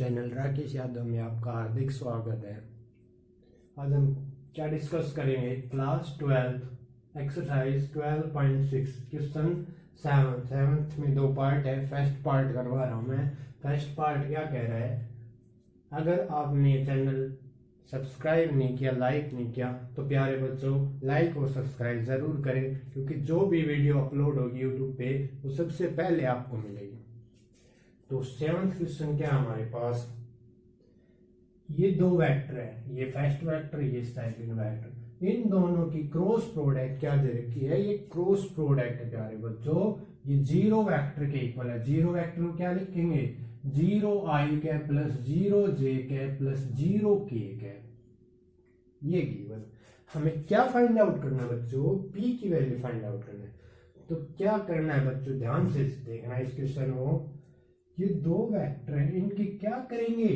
Channel Rakesh Yadav में आपका हार्दिक स्वागत है। आज हम क्या डिस्कस करेंगे, क्लास 12 एक्सरसाइज 12.6 क्वेश्चन 7 में दो पार्ट है। फर्स्ट पार्ट करवा रहा हूँ मैं। फर्स्ट पार्ट क्या कह रहा है, अगर आपने चैनल सब्सक्राइब नहीं किया, लाइक नहीं किया, तो प्यारे बच्चों लाइक और सब्सक्राइब जरूर करें, क्योंकि जो भी वीडियो अपलोड होगी यूट्यूब पे वो सबसे पहले आपको मिलेगी। तो 7th क्वेश्चन क्या है हमारे पास, ये दो वेक्टर है, ये फर्स्ट वेक्टर, ये सेकंड वेक्टर, इन दोनों की क्रॉस प्रोडक्ट क्या दे रखी है, ये क्रॉस प्रोडक्ट है प्यारे बच्चों, ये जीरो वेक्टर के इक्वल है। जीरो वेक्टर को क्या लिखेंगे, 0i cap plus 0j cap plus 0k cap. ये गिवन हमें क्या फाइंड आउट करना है बच्चों, p की वैल्यू फाइंड आउट करना है। तो क्या करना है बच्चों, ध्यान से देखना इस क्वेश्चन को। ये दो वेक्टर हैं, इनकी क्या करेंगे,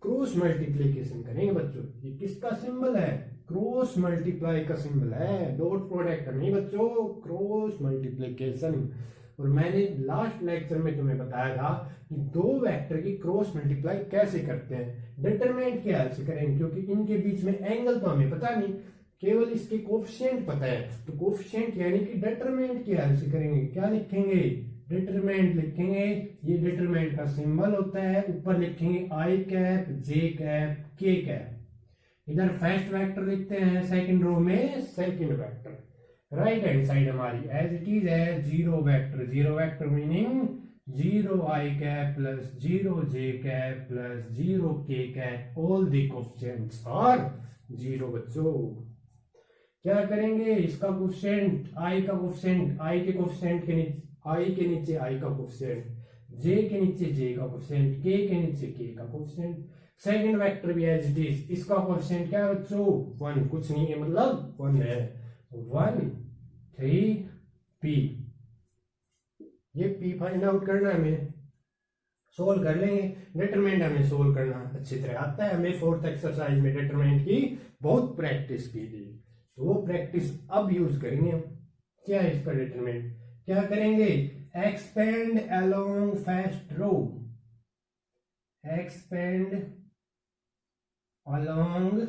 क्रॉस मल्टीप्लीकेशन करेंगे बच्चों। ये किसका सिंबल है, क्रॉस मल्टीप्लाई का सिंबल है, डॉट प्रोडक्ट नहीं बच्चों, क्रॉस मल्टीप्लीकेशन। और मैंने लास्ट लेक्चर में तुम्हें बताया था कि दो वेक्टर की क्रॉस मल्टीप्लाई कैसे करते हैं, डिटरमिनेंट के हेल्प से करेंगे, क्योंकि इनके बीच में एंगल तो हमें पता नहीं, केवल इसके कोफिशिएंट पता है। तो कोफिशिएंट यानी कि डिटरमिनेंट की हेल्प से करेंगे। क्या लिखेंगे, डिटरमिनेंट लिखेंगे, ये डिटरमिनेंट का सिंबल होता है, ऊपर लिखेंगे I cap, J cap, K cap. इधर फर्स्ट वेक्टर लिखते हैं, सेकंड रो में second vector. Right hand side हमारी एज इट इज है zero vector. Zero vector meaning 0i cap plus 0j cap plus 0k cap, all the coefficients are zero बच्चों। क्या करेंगे, इसका कोफिशिएंट i का कोफिशिएंट, i के coefficient के नीचे i के नीचे i का कोफिशिएंट, j के नीचे j का कोफिशिएंट, k के नीचे k का कोफिशिएंट। सेकंड वेक्टर भी एज इट इज, इसका कोफिशिएंट क्या है बच्चों, 1, कुछ नहीं है मतलब 1 है, 1 3 p। ये p फाइंड आउट करना है हमें, सोल्व कर लेंगे। डिटरमिनेंट हमें सोल्व करना अच्छी तरह आता है, हमें 4th एक्सरसाइज में डिटरमिनेंट की बहुत प्रैक्टिस की थी, तो वो प्रैक्टिस अब यूज करेंगे हम। क्या है इसका डिटरमिनेंट, क्या करेंगे, expand along first row, expand along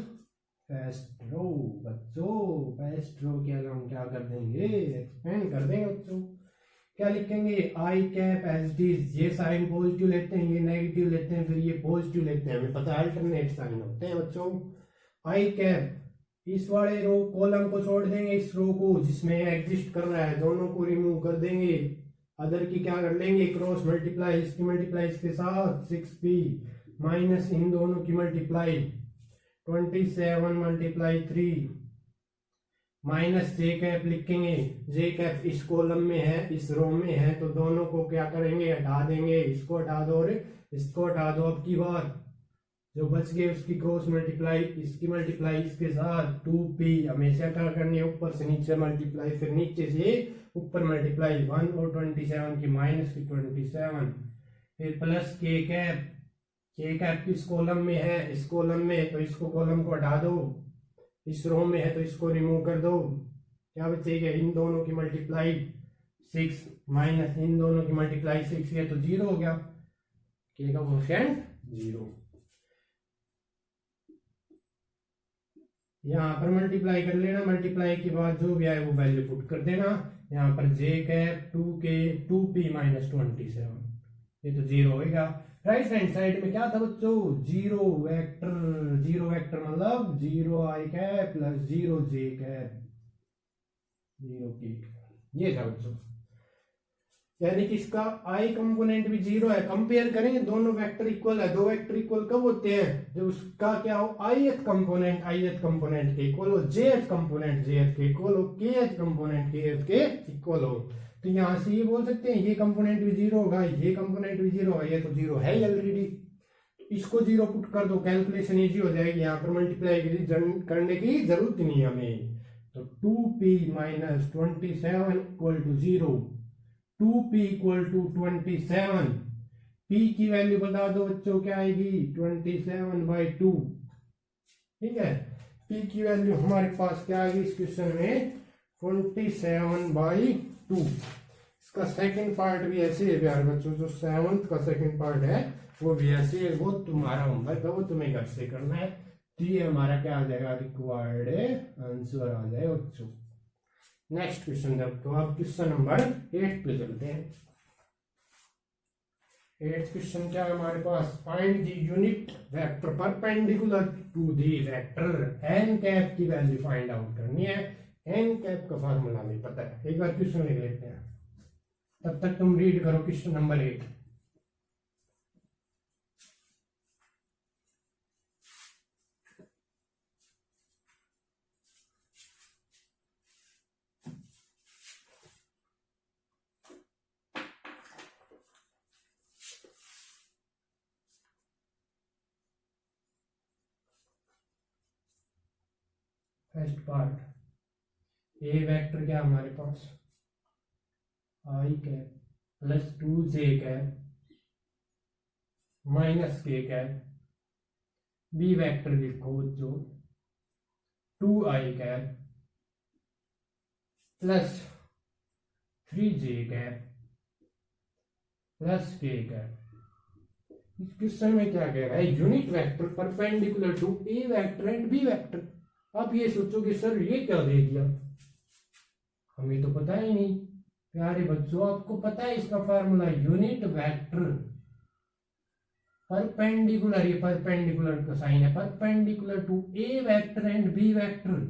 first row बच्चों। फर्स्ट रो के अलोंग क्या कर देंगे, एक्सपेंड कर देंगे बच्चों। क्या लिखेंगे, I cap as it is, ये साइन पॉजिटिव लेते हैं, ये नेगेटिव लेते हैं, फिर ये पॉजिटिव लेते हैं, हमें पता है अल्टरनेट साइन होते हैं बच्चों। आई कैप, इस वाले रो कॉलम को छोड़ देंगे, इस रो को जिसमें एग्जिस्ट कर रहा है दोनों को रिमूव कर देंगे। अदर की क्या कर लेंगे, क्रॉस मल्टीप्लाई, इसकी मल्टीप्लाई इसके साथ 6p माइनस इन दोनों की multiply 27 multiply 3 minus J cap लिखेंगे। जे कैप इस कॉलम में है, इस रो में है, तो दोनों को क्या करेंगे, हटा देंगे, इसको हटा दो और इसको हटा दो। अब की बार जो बच गए उसकी क्रॉस मल्टीप्लाई, इसकी मल्टीप्लाई इसके साथ 2p, हमेशा क्या करनी है, ऊपर से नीचे मल्टीप्लाई, फिर नीचे से ऊपर मल्टीप्लाई, 1 और 27 की माइनस की 27, फिर प्लस के कैप। के कैप किस कॉलम में है, इस कॉलम में, तो इसको कॉलम को हटा दो, इस रो में है तो इसको रिमूव कर दो। क्या बचेगा, इन दोनों की मल्टीप्लाई 6 माइनस इन दोनों की मल्टीप्लाई 6 है तो 0 हो गया, के का कोफिशिएंट 0। यहाँ पर मल्टीप्लाई कर लेना, मल्टीप्लाई के बाद जो भी आए वो वैल्यू पुट कर देना। यहाँ पर जे कैप 2p माइनस 27, ये तो 0 होगा। राइट हैंड साइड में क्या था बच्चों, जीरो वेक्टर। जीरो वेक्टर मतलब 0i cap plus 0j cap 0k, ये था बच्चों। यानी कि इसका i कंपोनेंट भी 0 है। कंपेयर करेंगे, दोनों वेक्टर इक्वल है। दो वेक्टर इक्वल कब होते हैं, जब उसका क्या हो, ith कंपोनेंट के इक्वल हो, jth कंपोनेंट jth के इक्वल हो, kth कंपोनेंट kth के इक्वल हो। तो यहां से ये बोल सकते हैं ये कंपोनेंट भी 0 होगा, ये कंपोनेंट भी 0 होगा, ये तो 0 है ही ऑलरेडी, इसको 0 पुट कर दो, कैलकुलेशन इजी हो जाएगी। यहाँ पर मल्टीप्लाई करने की जरूरत नहीं है हमें। तो 2p minus 27 equal to 0, 2p equal to 27, p की वैल्यू बता दो बच्चों, क्या आएगी 27/2। ठीक है, p की वैल्यू हमारे पास क्या आएगी इस क्वेश्चन में, 27/2। इसका सेकंड पार्ट भी ऐसे है प्यारे बच्चों, जो 7th का सेकंड पार्ट है वो भी ऐसे, वो तुम्हारा होमवर्क है, वो तुम्हें घर से करना है। तो ये हमारा क्या आ जाएगा, रिक्वायर्ड आंसर आ जाएगा बच्चों। नेक्स्ट क्वेश्चन देखो, अब क्वेश्चन नंबर 8 पे चलते हैं। 8th क्वेश्चन क्या है हमारे पास, find the unit vector perpendicular to the vector n cap की वैल्यू फाइंड आउट करनी है। एन कैप का फार्मूला नहीं पता है, एक बार क्वेश्चन लिख लेते हैं, तब तक तुम रीड करो question number 8। First part, a vector क्या हमारे पास, आई cap plus 2j cap minus k cap. B vector लिखो जो 2i cap plus 3j cap plus k cap. इस क्वेश्चन में क्या कह रहा है, unit vector perpendicular to A vector and B vector. आप ये सोचोगे सर ये क्या दे दिया, हमें तो पता ही नहीं। प्यारे बच्चों आपको पता है इसका फार्मूला, यूनिट वेक्टर परपेंडिकुलर, ये परपेंडिकुलर का साइन है, perpendicular to A vector and B vector.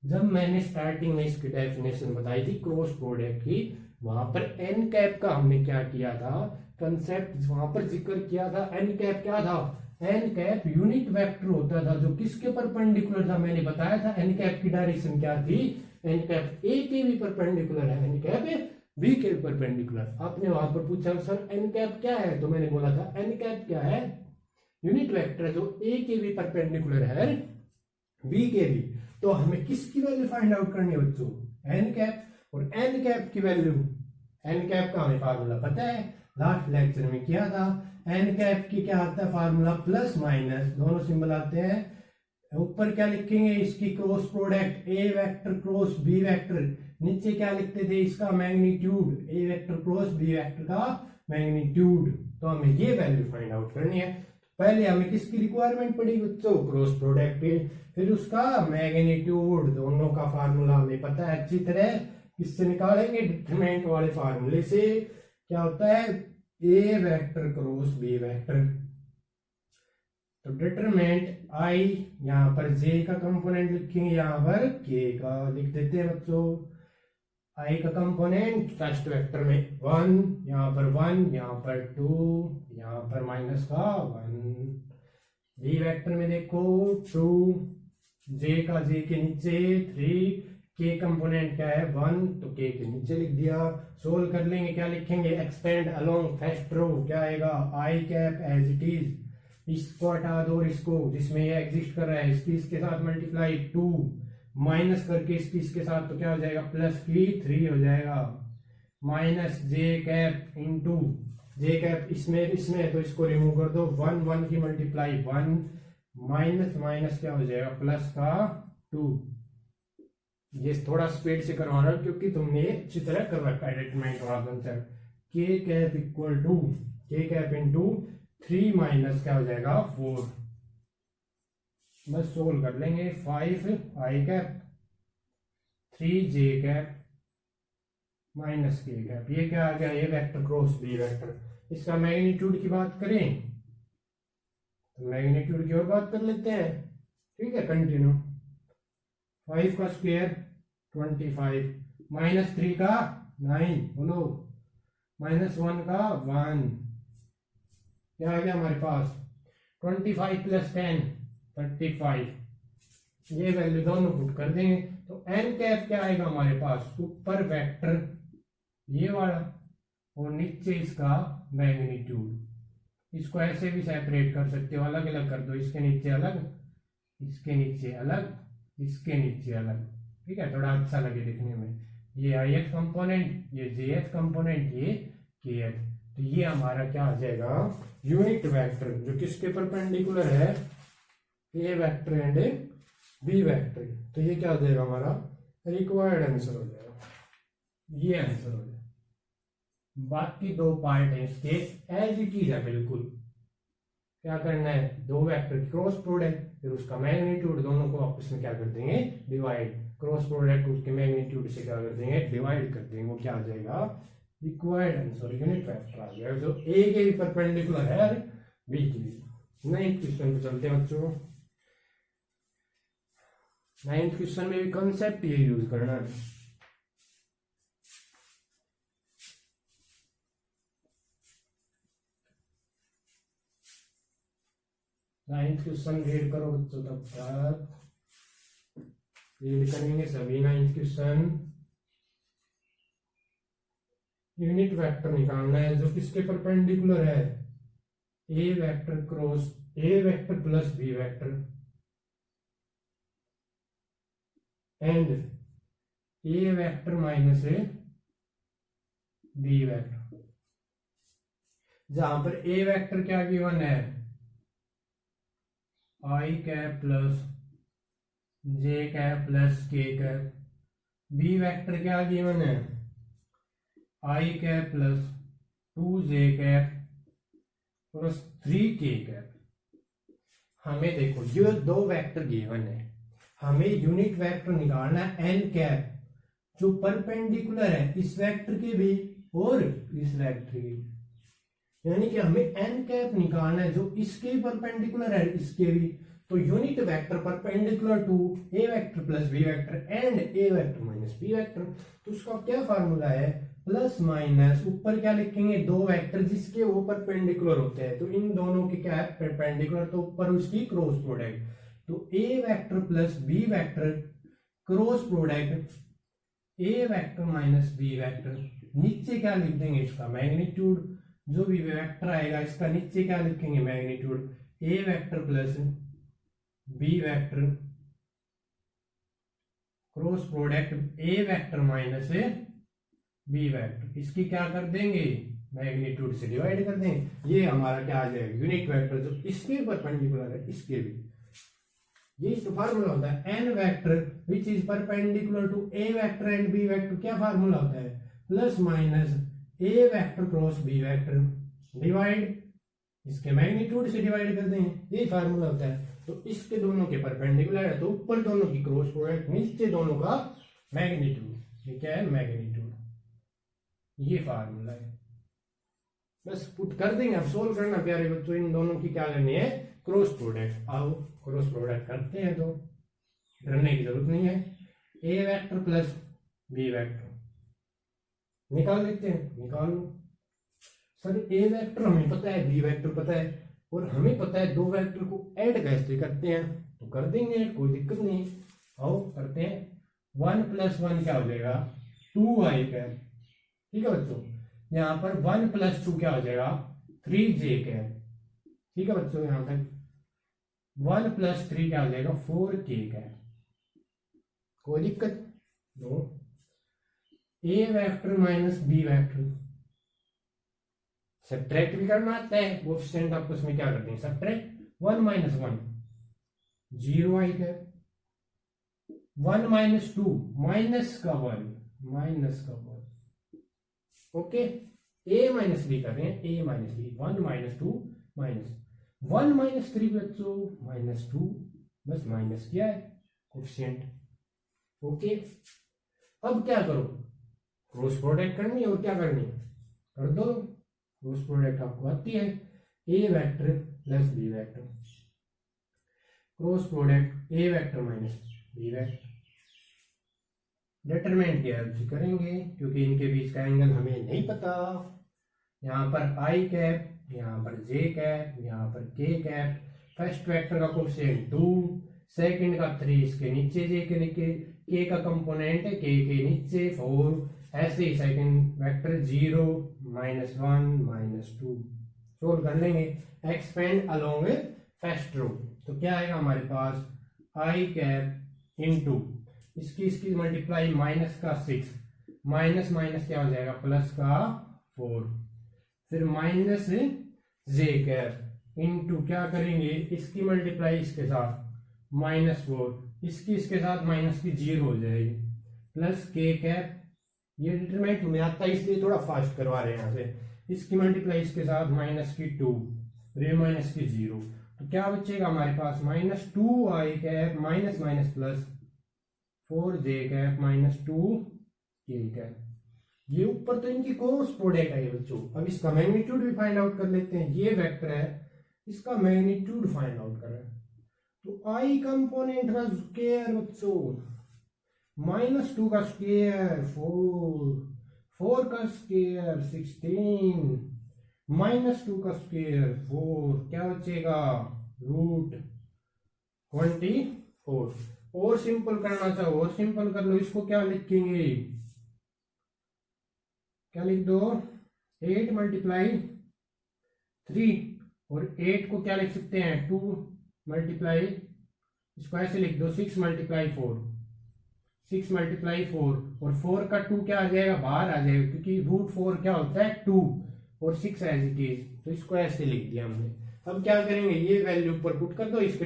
जब मैंने स्टार्टिंग में इसकी डेफिनेशन बताई थी क्रॉस प्रोडक्ट की, वहां पर एन कैप का हमने क्या किया था, कंसेप्ट वहां पर जिक्र किया था। एन कैप क्या था, एन कैप यूनिट वेक्टर होता था जो किसके परपेंडिकुलर था, मैंने बताया था एन कैप की डायरेक्शन क्या थी, एन कैप ए के भी परपेंडिकुलर है, एन कैप बी के परपेंडिकुलर। आपने वहां पर पूछा सर एन कैप क्या है, तो मैंने बोला था एन कैप क्या है, यूनिट वेक्टर है जो ए के भी परपेंडिकुलर है बी के भी। तो हमें किसकी वैल्यू फाइंड आउट करनी है बच्चों, एन कैप। और एन कैप की वैल्यू, एन कैप का हमें फार्मूला पता है, लास्ट लेक्चर में किया था। एन कैप की क्या आता है फार्मूला, प्लस माइनस दोनों सिंबल आते हैं। ऊपर क्या लिखेंगे, इसकी क्रॉस प्रोडक्ट ए वेक्टर क्रॉस बी वेक्टर। नीचे क्या लिखते थे, इसका magnitude, A vector cross B vector का मैग्नीट्यूड। तो हमें ये वैल्यू फाइंड आउट करनी है। पहले हमें किसकी रिक्वायरमेंट पड़ी बच्चों, क्रॉस प्रोडक्ट की, फिर उसका मैग्नीट्यूड। दोनों का फार्मूला हमें पता है अच्छी तरह, किससे निकालेंगे, डिटरमिनेंट वाले फार्मूले से। क्या होता है, ए वेक्टर क्रॉस बी वेक्टर। तो डिटरमिनेंट आई, यहां पर जे का कंपोनेंट लिखेंगे, यहां पर के का लिख देते हैं बच्चों। आई का कंपोनेंट फर्स्ट वेक्टर में 1, यहां पर 1, यहां पर 2, यहां पर माइनस का 1। बी वेक्टर में देखो 2, जे का जे के नीचे 3, के कंपोनेंट क्या है 1, तो के के नीचे लिख दिया। सोल्व कर लेंगे, क्या लिखेंगे, एक्सपेंड अलोंग फर्स्ट रो, क्या आएगा, आई कैप एज इट इज। इसको हटा दो और इसको, जिसमें ये एग्जिस्ट कर रहा है इसकी इसके साथ मल्टीप्लाई 2, माइनस करके इसकी इसके साथ, तो क्या हो जाएगा, प्लस की 3 हो जाएगा। माइनस जे कैप इंटू जे कैप इसमें इसमें, तो इसको रिमूव कर दो, 1 1 की मल्टीप्लाई 1, माइनस माइनस क्या हो जाएगा, प्लस का 2। ये थोड़ा स्पीड से करवा रहा हूं क्योंकि तुमने अच्छी तरह कर रखा है डिटरमिनेंट वाला कंसेप्ट। के कैप इक्वल टू के कैप इंटू 3 माइनस क्या हो जाएगा 4। बस सोल्व कर लेंगे, 5 आई कैप 3 जे कैप माइनस के कैप। ये क्या आ गया, ये वेक्टर क्रॉस बी वेक्टर। इसका मैग्नीट्यूड की बात करें तो मैग्नीट्यूड की और बात कर लेते हैं, ठीक है, कंटिन्यू। 5 का स्क्वायर 25, माइनस 3 का 9, बोलो, माइनस 1 का 1, क्या आ गया हमारे पास 25 प्लस 10 35। ये वैल्यू दोनों पुट कर देंगे तो एन कैप क्या आएगा हमारे पास, ऊपर वेक्टर ये वाला और नीचे इसका मैग्नीट्यूड। इसको ऐसे भी सेपरेट कर सकते हो, अलग अलग कर दो, इसके नीचे अलग, इसके नीचे अलग, इसके नीचे अलग, ठीक है, थोड़ा अच्छा लगे दिखने में। ये आई एच कंपोनेंट, ये जे एच कंपोनेंट, ये के एच। तो ये हमारा क्या आ जाएगा, यूनिट वेक्टर जो किसके परपेंडिकुलर है, ए वेक्टर एंड बी वेक्टर। तो ये क्या हो जाएगा हमारा रिक्वायर्ड आंसर हो जाएगा, ये आंसर हो जाएगा। बाकी दो पार्ट है इसके एज इट इज है बिल्कुल, क्या करना है, दो वेक्टर की क्रॉस प्रोडक्ट, फिर उसका मैग्नीट्यूड, दोनों को आपस में क्या कर देंगे, डिवाइड, क्रॉस प्रोडक्ट उसके मैग्नीट्यूड से क्या कर देंगे, डिवाइड कर देंगे, वो क्या आ जाएगा, इक्वाइड आंसर, यूनिट वेक्टर आ जाएगा जो ए के भी परपेंडिकुलर है और बी की भी। 9th क्वेश्चन पे चलते हैं बच्चों। 9th क्वेश्चन में भी कंसेप्ट ये यूज करना है। 9th क्वेश्चन रीड करो बच्चों, तब तक रीड करेंगे सभी 9th क्वेश्चन। यूनिट वेक्टर निकालना है जो किसके परपेंडिकुलर है, ए vector cross a vector plus B vector and A vector minus a b vector. जहां पर ए वेक्टर क्या गिवन है, i cap plus J cap plus के कैप, बी वेक्टर क्या गिवन है, i cap plus 2j cap plus 3k cap. हमें देखो ये दो वेक्टर गिवन है, हमें यूनिट वेक्टर निकालना है एन कैप जो परपेंडिकुलर है इस वेक्टर के भी और इस वेक्टर के, यानी कि हमें एन कैप निकालना है जो इसके भी परपेंडिकुलर है इसके भी। तो unit vector perpendicular to A vector plus B vector and A vector minus B vector, तो उसका क्या फार्मूला है, प्लस माइनस ऊपर क्या लिखेंगे, दो वेक्टर जिसके वो परपेंडिकुलर होते हैं, तो इन दोनों के क्या है परपेंडिकुलर, तो ऊपर उसकी क्रॉस प्रोडक्ट, तो a vector plus B vector cross product A vector minus B vector, नीचे क्या लिख देंगे इसका मैग्नीट्यूड, जो भी वेक्टर आएगा इसका नीचे क्या लिखेंगे magnitude, A vector plus B vector cross product A vector minus B vector, इसकी क्या कर देंगे मैग्नीट्यूड से डिवाइड कर देंगे, ये हमारा क्या आ जाएगा यूनिट वेक्टर जो इसके परपेंडिकुलर है इसके भी। ये तो फार्मूला होता है n vector which is perpendicular to A vector and B vector, क्या फार्मूला होता है, प्लस माइनस ए vector cross B vector divide, इसके मैग्नीट्यूड से डिवाइड कर देंगे, ये फार्मूला होता है। तो इसके दोनों के परपेंडिकुलर है तो ऊपर दोनों की क्रॉस प्रोडक्ट, नीचे दोनों का मैग्नीट्यूड, ये क्या है मैग्नीट्यूड, ये फार्मूला है। बस पुट कर देंगे, अब सोल्व करना प्यारे बच्चों, इन दोनों की क्या करनी है क्रॉस प्रोडक्ट। आओ क्रॉस प्रोडक्ट करते हैं, तो डरने की जरूरत नहीं है। ए वेक्टर प्लस बी वेक्टर निकाल लेते हैं, निकाल लो सर। ए वेक्टर हमें पता है, बी वेक्टर पता है, और हमें पता है दो वेक्टर को ऐड कैसे करते हैं, तो कर देंगे कोई दिक्कत नहीं। आओ करते हैं, 1 + 1 क्या हो जाएगा 2i कैप, ठीक है बच्चों। यहाँ पर 1 + 2 क्या हो जाएगा 3j कैप, ठीक है बच्चों। यहाँ तक 1 + 3 क्या हो जाएगा 4k कैप, कोई दिक्कत no. A vector minus B vector subtract भी करना आता है, कोएफिशिएंट आपस में क्या करते हैं सब्ट्रैक्ट, 1 - 1 0i कैप, 1 - 2 माइनस का 1 ओके। a माइनस बी कर रहे हैं, a माइनस बी, 1 - 2 माइनस 1 - 3 बच्चों -2, बस माइनस किया है कोएफिशिएंट ओके। अब क्या करो क्रॉस प्रोडक्ट करनी है, और क्या करनी है कर दो, क्रॉस प्रोडक्ट आपको आती है, ए vector plus B vector cross product ए vector minus B vector. Determinant की हेल्प से करेंगे क्योंकि इनके बीच का एंगल हमें नहीं पता। यहाँ पर आई कैप, यहाँ पर जे कैप, यहाँ पर के कैप। फर्स्ट वेक्टर का कोएफिशिएंट 2, सेकंड का 3, इसके नीचे जे के नीचे, के का कंपोनेंट है के नीचे 4, ऐसे ही सेकंड वेक्टर 0 -1 -2 सोल्व कर लेंगे। Expand along with first row, तो क्या आएगा हमारे पास आई कैप इंटू इसकी मल्टीप्लाई माइनस का 6, माइनस माइनस क्या हो जाएगा प्लस का 4, फिर माइनस जे कैप इंटू क्या करेंगे इसकी मल्टीप्लाई इसके साथ -4, इसके साथ माइनस की 0 हो जाएगी, प्लस के कैप। ये डिटरमिनेंट में आता है इसलिए थोड़ा फास्ट करवा रहे हैं यहाँ से, इसकी मल्टीप्लाई इसके साथ -2, और ये माइनस के 0, तो क्या बचेगा हमारे पास minus 2i cap minus minus plus 4j cap minus 2k cap. ये ऊपर तो इनकी क्रॉस प्रोडक्ट है बच्चों। अब इसका मैग्नीट्यूड भी फाइंड आउट कर लेते हैं। ये वेक्टर है, इसका मैग्नीट्यूड फाइंड आउट करें तो आई कंपोनेंट का स्क्वायर बच्चों, -2 का स्क्वायर 4, 4 का स्क्वायर 16, -2 का स्क्वायर 4, क्या बचेगा √24। और सिंपल करना चाहो और सिंपल कर लो, इसको क्या लिखेंगे, क्या लिख दो 8 × 3 और 8 को क्या लिख सकते हैं 2 मल्टीप्लाई, इसको ऐसे लिख दो 6 × 4, 6 × 4 और 4 का 2 क्या आ जाएगा बाहर आ जाएगा, क्योंकि √4 क्या होता है 2 और 6 एज इट इज, तो इसको ऐसे लिख दिया हमने। अब क्या करेंगे, ये वैल्यू ऊपर पुट कर दो, इसके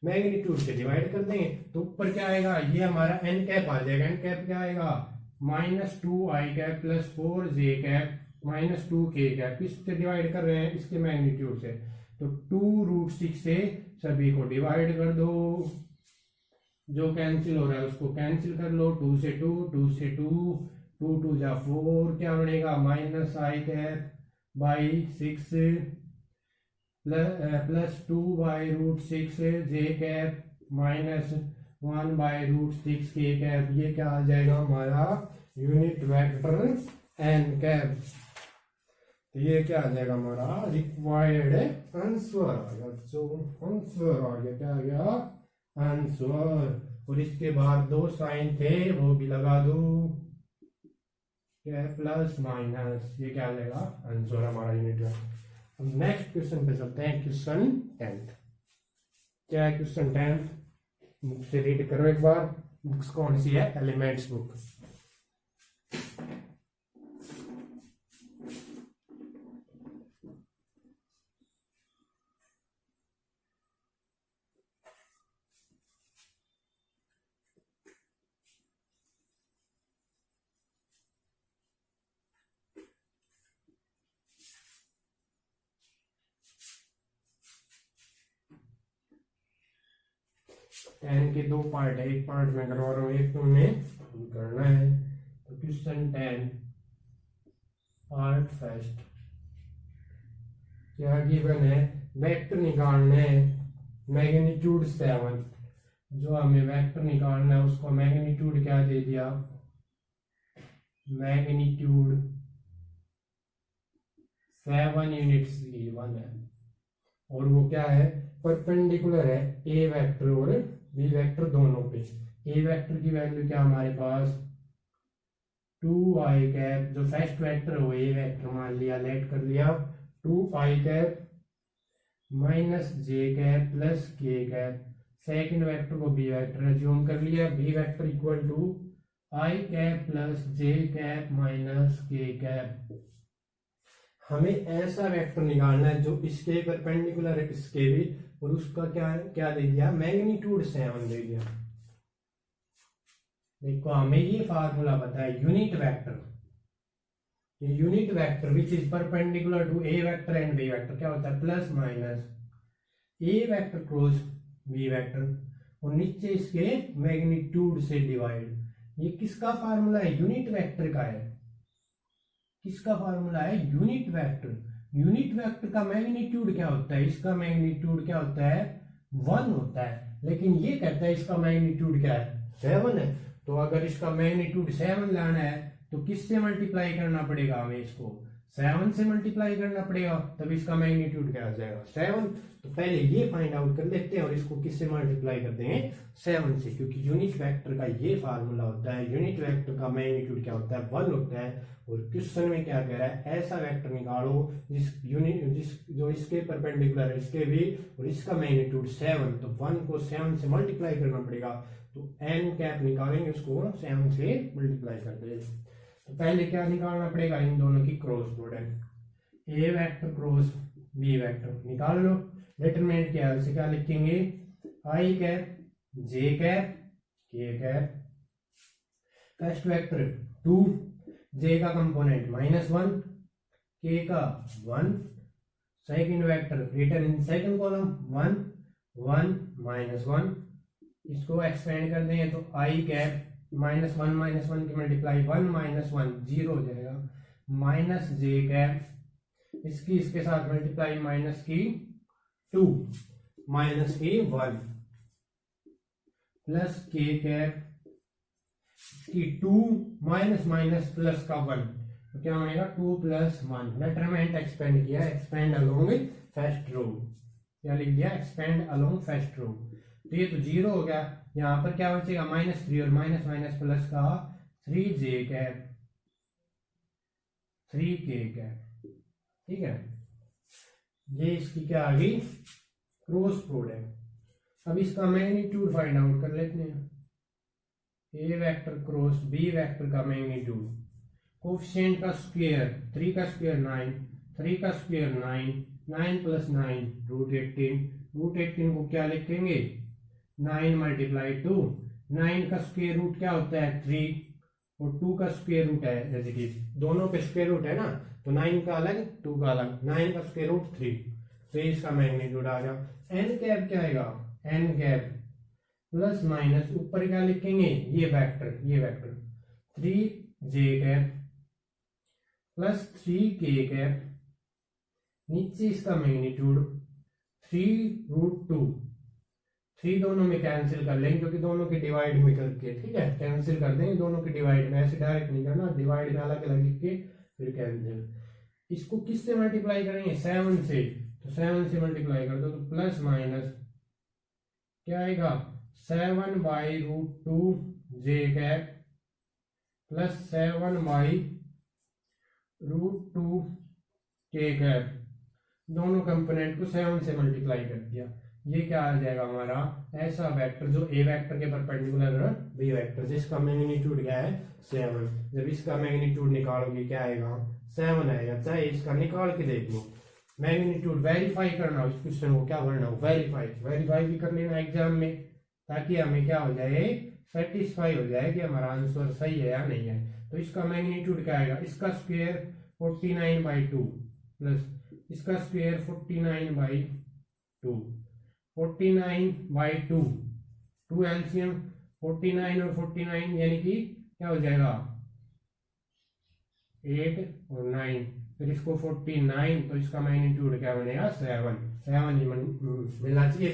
मैग्नीट्यूड से डिवाइड कर देंगे, तो ऊपर क्या आएगा, ये हमारा n कैप आ जाएगा। n कैप क्या आएगा -2i cap plus 4j cap minus 2k cap, किससे डिवाइड कर रहे हैं, इसके मैग्नीट्यूड से, तो 2√6 से सभी को डिवाइड कर दो, जो कैंसिल हो रहा है उसको कैंसिल कर लो, 2 से 2, 2 से 2, 2 2 जा 4, क्या बनेगा -i cap by 6 plus 2/√6 j cap minus 1/√6k cap. ये क्या आ जाएगा हमारा यूनिट वेक्टर n कैप। तो ये क्या आ जाएगा हमारा रिक्वायर्ड आंसर आ गया, जो आंसर आ गया, क्या आ गया आंसर। और इसके बाद 2 साइन थे वो भी लगा दो, क्या प्लस माइनस, ये क्या आ जाएगा आंसर हमारा यूनिट वेक्टर। नेक्स्ट क्वेश्चन पे चलते हैं, क्वेश्चन 10th। क्या है क्वेश्चन 10th, बुक से रीड करो एक बार। बुक्स कौन सी है, एलिमेंट्स बुक। टेन के 2 पार्ट है, एक पार्ट में करवा रहा हूँ, एक तुमने करना है। तो क्वेश्चन 10 पार्ट फर्स्ट, क्या गिवन है, वेक्टर निकालना है मैग्नीट्यूड 7। जो हमें वेक्टर निकालना है उसको मैग्नीट्यूड क्या दे दिया, मैग्नीट्यूड 7 यूनिट्स गिवन है, और वो क्या है परपेंडिकुलर है ए वेक्टर और बी वेक्टर दोनों पे। ए वेक्टर की वैल्यू क्या हमारे पास 2i कैप, जो फर्स्ट वेक्टर हो ए वेक्टर मान लिया, लेट कर लिया 2i cap minus J cap plus के कैप। सेकंड वेक्टर को बी वेक्टर एज्यूम कर लिया, B vector equal to i cap plus J cap minus K cap. हमें ऐसा वेक्टर निकालना है जो इसके परपेंडिकुलर है, इसके भी, और उसका क्या क्या दे दिया मैग्नीट्यूड 7 दे दिया। देखो हमें ये फार्मूला पता है यूनिट वेक्टर, ये unit vector which is perpendicular to A vector and B vector क्या होता है प्लस माइनस ए वेक्टर क्रॉस बी वेक्टर, और नीचे इसके मैग्नीट्यूड से डिवाइड। ये किसका फार्मूला है, यूनिट वेक्टर का है। किसका फार्मूला है, यूनिट वेक्टर। यूनिट वेक्टर का मैग्नीट्यूड क्या होता है, इसका मैग्नीट्यूड क्या होता है 1 होता है, लेकिन ये कहता है इसका मैग्नीट्यूड क्या है 7 है। तो अगर इसका मैग्नीट्यूड 7 लाना है तो किससे मल्टीप्लाई करना पड़ेगा, हमें इसको 7 से मल्टीप्लाई करना पड़ेगा, तब इसका मैग्नीट्यूड क्या आ जाएगा 7। तो पहले ये फाइंड आउट कर लेते हैं और इसको किससे मल्टीप्लाई कर देंगे 7 से, क्योंकि यूनिट वेक्टर का ये फार्मूला होता है। यूनिट वेक्टर का मैग्नीट्यूड क्या होता है 1 होता है। और क्वेश्चन में क्या कह रहा है, ऐसा वेक्टर निकालो जो इसके परपेंडिकुलर है, इसके भी, और इसका मैग्नीट्यूड 7, तो 1 को 7 से मल्टीप्लाई करना पड़ेगा। तो n कैप निकालेंगे, उसको 7 से मल्टीप्लाई कर देंगे। तो पहले क्या निकालना पड़ेगा, इन दोनों की क्रॉस प्रोडक्ट, ए वेक्टर क्रॉस बी वेक्टर निकाल लो। डिटरमिनेंट क्या है, क्या लिखेंगे I cap J cap K cap. First vector 2, जे का कंपोनेंट -1, के का 1, second vector return in second column 1 1 -1, इसको एक्सपेंड कर देंगे तो आई कैप -1 की मल्टीप्लाई 1 -1 0 हो जाएगा, माइनस जे कैप इसकी इसके साथ मल्टीप्लाई माइनस की 2 माइनस की 1 प्लस के कैप की 2 माइनस माइनस प्लस का 1, तो क्या बनेगा 2 + 1। लेटरमेंट एक्सपेंड किया, एक्सपेंड अलोंग फर्स्ट रो, क्या लिख दिया एक्सपेंड अलोंग फर्स्ट रो। तो ये तो 0 हो गया, यहाँ पर क्या बचेगा -3 और माइनस माइनस प्लस का 3j कैप 3k कैप, ठीक है। ये इसकी क्या आ गई क्रॉस प्रोडक्ट। अब इसका मैग्नीट्यूड फाइंड आउट कर लेते हैं, ए वेक्टर क्रॉस बी वेक्टर का मैग्नीट्यूड, कोफिशिएंट का स्क्वायर 3 का स्क्वायर 9, 3 का स्क्वायर 9, 9 + 9 √18, √18 को क्या लिखेंगे 9 × 2, 9 का स्क्वायर रूट क्या होता है 3 और 2 का स्क्वायर रूट है जैसे कि दोनों के स्क्वायर रूट है ना, तो 9 का अलग 2 का अलग, 9 का स्क्वायर रूट 3, तो इसका मैग्नीट्यूड आ गया। एन कैप क्या आएगा एन कैप प्लस माइनस ऊपर क्या लिखेंगे ये vector 3j cap plus 3k cap, नीचे इसका मैग्नीट्यूड 3√2, 3 दोनों में कैंसिल कर लेंगे क्योंकि दोनों के डिवाइड में करके, ठीक है कैंसिल कर देंगे दोनों के डिवाइड में, ऐसे डायरेक्ट नहीं करना, डिवाइड में अलग अलग लिख के फिर कैंसिल। इसको किससे मल्टीप्लाई करेंगे 7 से, तो 7 से मल्टीप्लाई कर दो तो प्लस माइनस क्या आएगा 7/√2 j cap plus 7/√2 k cap, दोनों कंपोनेंट को 7 से मल्टीप्लाई कर दिया। ये क्या आ जाएगा हमारा ऐसा वेक्टर जो ए वेक्टर के परपेंडिकुलर है बी वेक्टर, जिसका मैग्नीट्यूड क्या है 7। जब इसका मैग्नीट्यूड निकालोगे क्या आएगा 7 आएगा, चाहे इसका निकाल के देख लो। मैग्नीट्यूड वेरीफाई करना हो इस क्वेश्चन को, क्या करना हो वेरीफाई भी कर लेना एग्जाम में, ताकि हमें क्या हो जाए सेटिस्फाई हो जाए कि हमारा आंसर सही है या नहीं है। तो इसका मैग्नीट्यूड क्या आएगा, इसका स्क्वायर 49/2 प्लस इसका स्क्वायर 49/2, 49/2 2 एलसीएम 49 और 49 यानी कि क्या हो जाएगा 8 और 9, फिर इसको 49, तो इसका मैग्नीट्यूड क्या बनेगा 7 ही मिलना चाहिए।